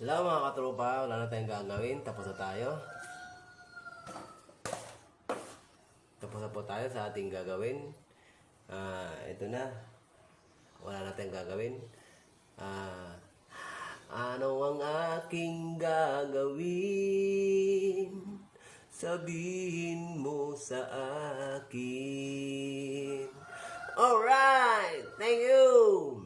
Hello mga katropa, wala na tayong gagawin. Tapos na tayo. Tapos na po tayo sa ating gagawin. Ito na. Wala na tayong gagawin. Ano ang aking gagawin? Sabihin mo sa akin. Alright! Thank you!